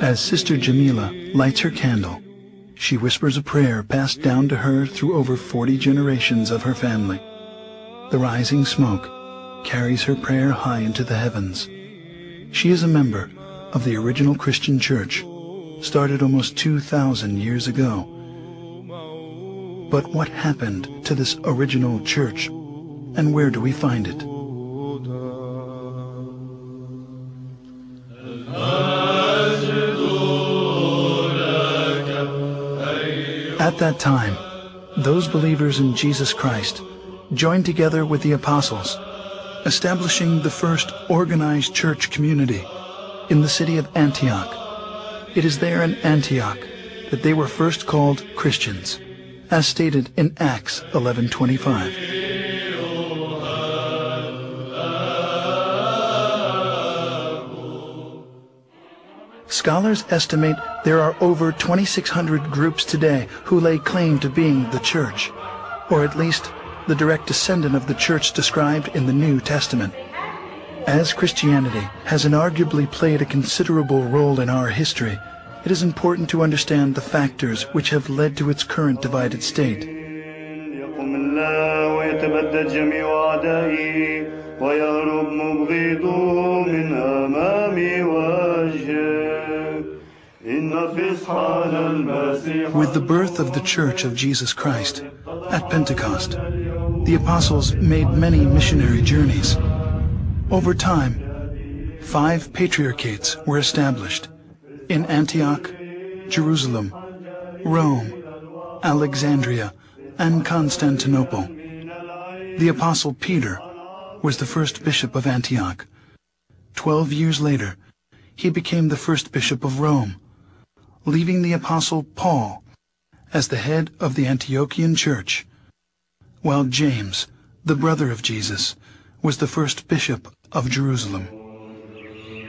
As Sister Jamila lights her candle, she whispers a prayer passed down to her through over 40 generations of her family. The rising smoke carries her prayer high into the heavens. She is a member of the original Christian church, started almost 2,000 years ago. But what happened to this original church, and where do we find it? At that time, those believers in Jesus Christ joined together with the apostles, establishing the first organized church community in the city of Antioch. It is there in Antioch that they were first called Christians, as stated in Acts 11:25. Scholars estimate there are over 2,600 groups today who lay claim to being the church, or at least the direct descendant of the church described in the New Testament. As Christianity has inarguably played a considerable role in our history, it is important to understand the factors which have led to its current divided state. With the birth of the Church of Jesus Christ at Pentecost, the apostles made many missionary journeys. Over time, 5 patriarchates were established in Antioch, Jerusalem, Rome, Alexandria, and Constantinople. The apostle Peter was the first bishop of Antioch. 12 years later, he became the first bishop of Rome, leaving the apostle Paul as the head of the Antiochian church, while James, the brother of Jesus, was the first bishop of Jerusalem.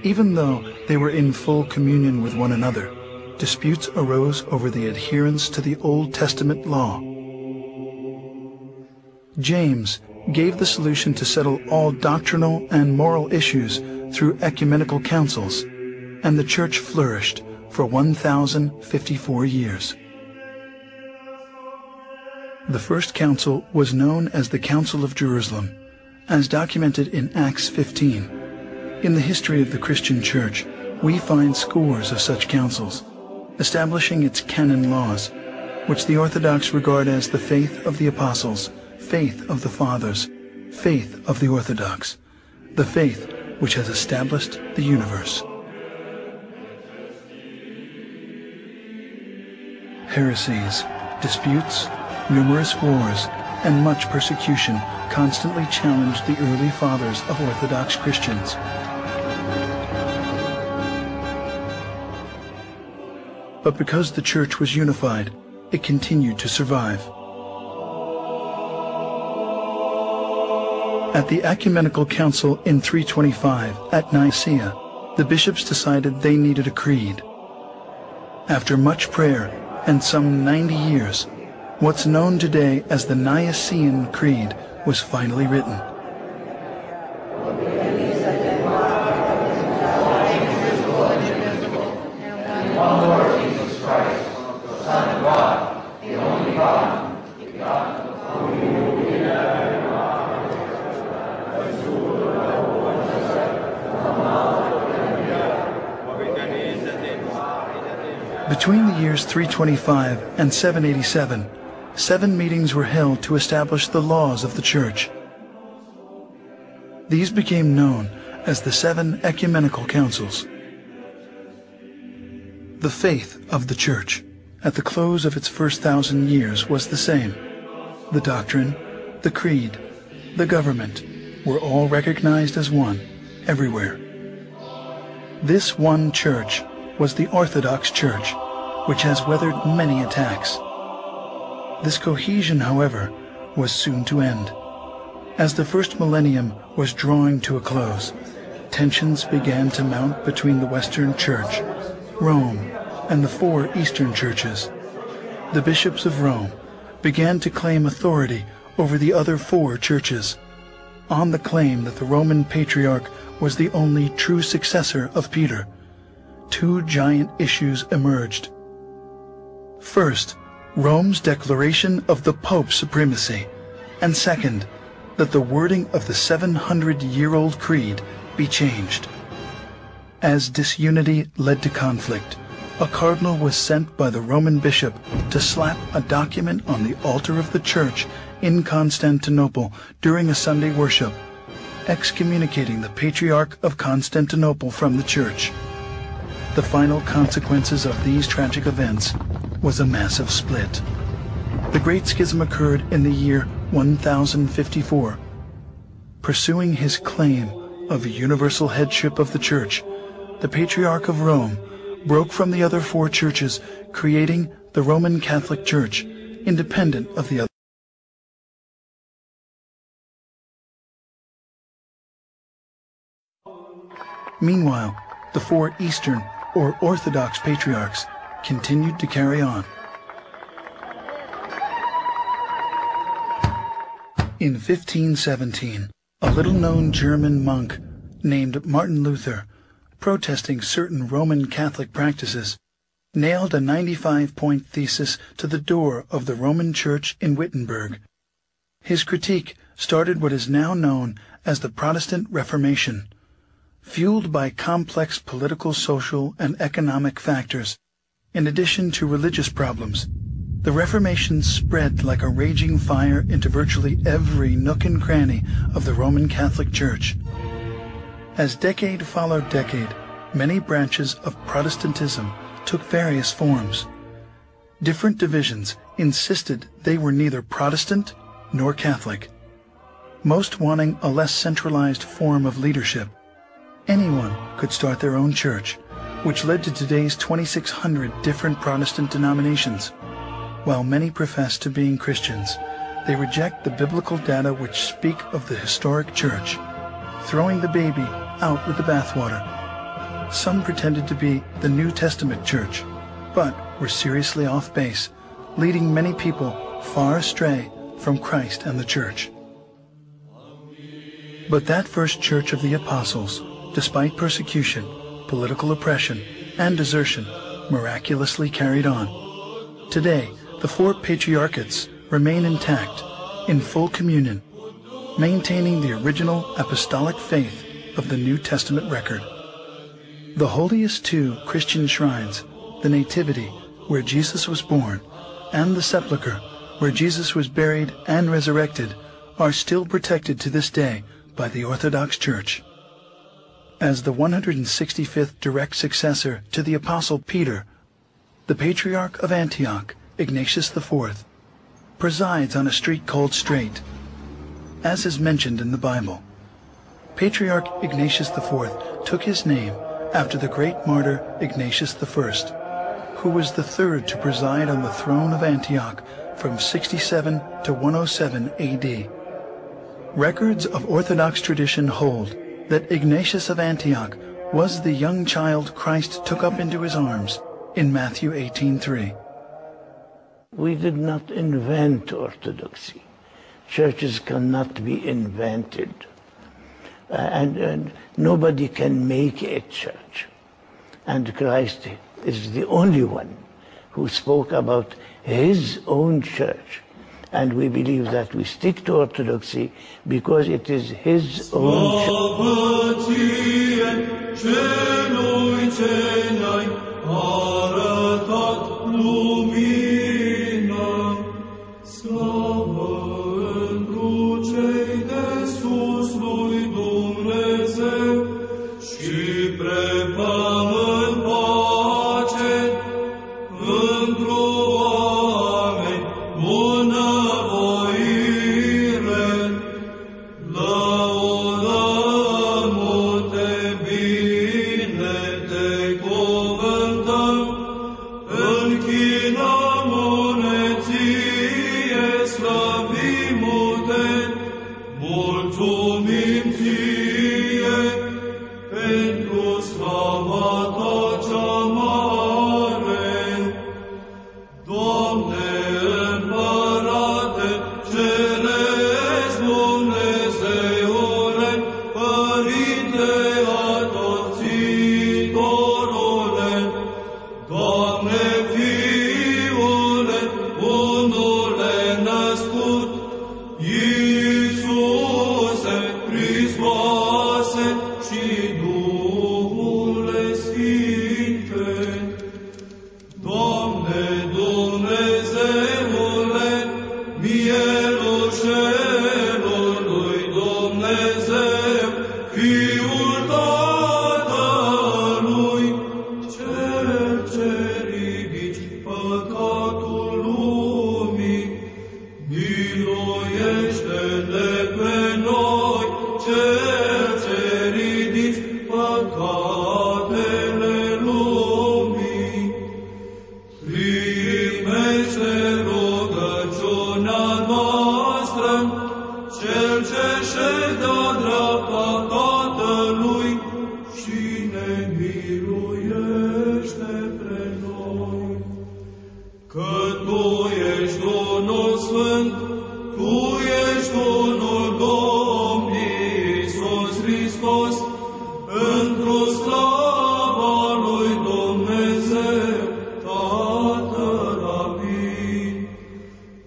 Even though they were in full communion with one another, disputes arose over the adherence to the Old Testament law. James gave the solution to settle all doctrinal and moral issues through ecumenical councils, and the church flourished for 1,054 years. The first council was known as the Council of Jerusalem, as documented in Acts 15. In the history of the Christian Church, we find scores of such councils, establishing its canon laws, which the Orthodox regard as the faith of the apostles, faith of the fathers, faith of the Orthodox, the faith which has established the universe. Heresies, disputes, numerous wars, and much persecution constantly challenged the early fathers of Orthodox Christians. But because the church was unified, it continued to survive. At the Ecumenical Council in 325 at Nicaea, the bishops decided they needed a creed. After much prayer and some 90 years, what's known today as the Nicene Creed was finally written. Between the years 325 and 787, 7 meetings were held to establish the laws of the Church. These became known as the 7 Ecumenical Councils. The faith of the Church at the close of its first 1,000 years was the same. The doctrine, the creed, the government were all recognized as one everywhere. This one church was the Orthodox Church, which has weathered many attacks. This cohesion, however, was soon to end. As the first millennium was drawing to a close, tensions began to mount between the Western Church, Rome, and the 4 Eastern churches. The bishops of Rome began to claim authority over the other 4 churches, on the claim that the Roman Patriarch was the only true successor of Peter. two giant issues emerged. First, Rome's declaration of the Pope's supremacy, and second, that the wording of the 700-year-old creed be changed. As disunity led to conflict, a cardinal was sent by the Roman bishop to slap a document on the altar of the church in Constantinople during a Sunday worship, excommunicating the Patriarch of Constantinople from the church. The final consequences of these tragic events was a massive split. The Great Schism occurred in the year 1054. Pursuing his claim of universal headship of the Church, the Patriarch of Rome broke from the other four churches, creating the Roman Catholic Church, independent of the other. Meanwhile, the four Eastern or Orthodox Patriarchs continued to carry on. In 1517, a little-known German monk named Mártin Lúthер, protesting certain Roman Catholic practices, nailed a 95-point thesis to the door of the Roman Church in Wittenberg. His critique started what is now known as the Protestant Reformation. Fueled by complex political, social, and economic factors, in addition to religious problems, the Reformation spread like a raging fire into virtually every nook and cranny of the Roman Catholic Church. As decade followed decade, many branches of Protestantism took various forms. Different divisions insisted they were neither Protestant nor Catholic, most wanting a less centralized form of leadership. Anyone could start their own church, which led to today's 2,600 different Protestant denominations. While many profess to being Christians, they reject the biblical data which speak of the historic church, throwing the baby out with the bathwater. Some pretended to be the New Testament church, but were seriously off base, leading many people far astray from Christ and the church. But that first church of the apostles, despite persecution, political oppression, and desertion, miraculously carried on. Today, the four patriarchates remain intact, in full communion, maintaining the original apostolic faith of the New Testament record. The holiest two Christian shrines, the Nativity, where Jesus was born, and the Sepulchre, where Jesus was buried and resurrected, are still protected to this day by the Orthodox Church. As the 165th direct successor to the Apostle Peter, the Patriarch of Antioch, Ignatius IV, presides on a street called Straight, as is mentioned in the Bible. Patriarch Ignatius IV took his name after the great martyr Ignatius I, who was the third to preside on the throne of Antioch from 67 to 107 AD. Records of Orthodox tradition hold that Ignatius of Antioch was the young child Christ took up into his arms in Matthew 18:3. We did not invent Orthodoxy. Churches cannot be invented. And nobody can make a church. And Christ is the only one who spoke about his own church. And we believe that we stick to Orthodoxy because it is his own Iisuse Hristoase și Duhule Sfinte, Doamne Dumnezeule, mielușelului Dumnezeu, Fiul Tatălui, Cel ce ridici păcatul lumii, miluiește-ne pe noi, Cel ce ridici păcatele lumii. Primește rugăciunea noastră, Cel ce ședea dreapta Tatălui și ne miluiește pe noi. Că Tu ești unul Sfânt, Tu ești unul Domn Iisus Hristos, într-o slava lui Dumnezeu, Tatăl Amin.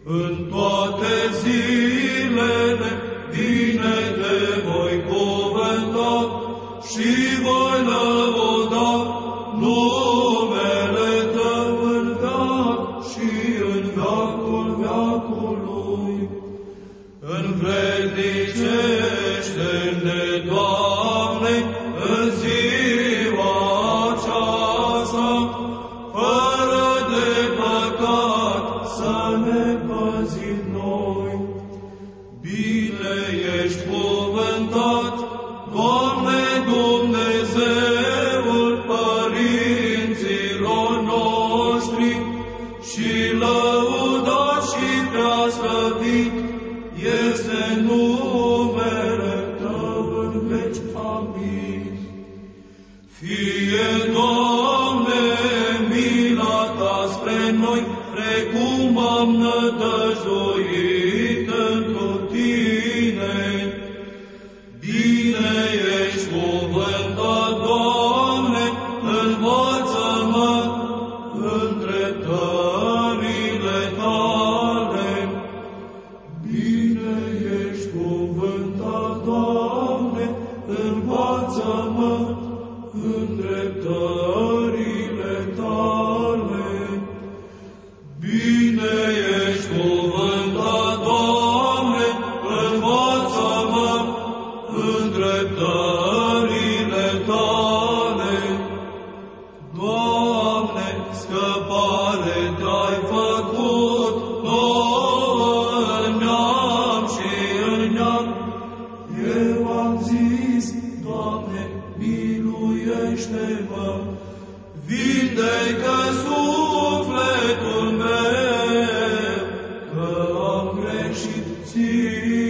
În toate zilele bine Te voi cuvânta și voi lăuda numele Tău în veac și în veacul veacului. Învrednicește-ne, Doamne, în ziua aceasta, fără de păcat să ne păzim noi. Bine ești cuvântat, Doamne Dumnezeul părinților noștri, și lăudat și preaslăvit este numele Tău în veci. Amin. Fie, Doamne, mila Ta spre noi, precum am nădăjduit întru Tine. Bine ești cuvântat, Doamne, învață-mă în dreptările Tale. Bine ești cuvântat, Doamne, învață-mă în dreptările Tale. Bine ești cuvântat, Doamne, învață-mă în dreptările Tale. Doamne, scăpare Te-ai făcut nouă în neam și în neam. Eu am zis, Doamne, miluiește-mă, vindecă sufletul meu, că am greșit Ție.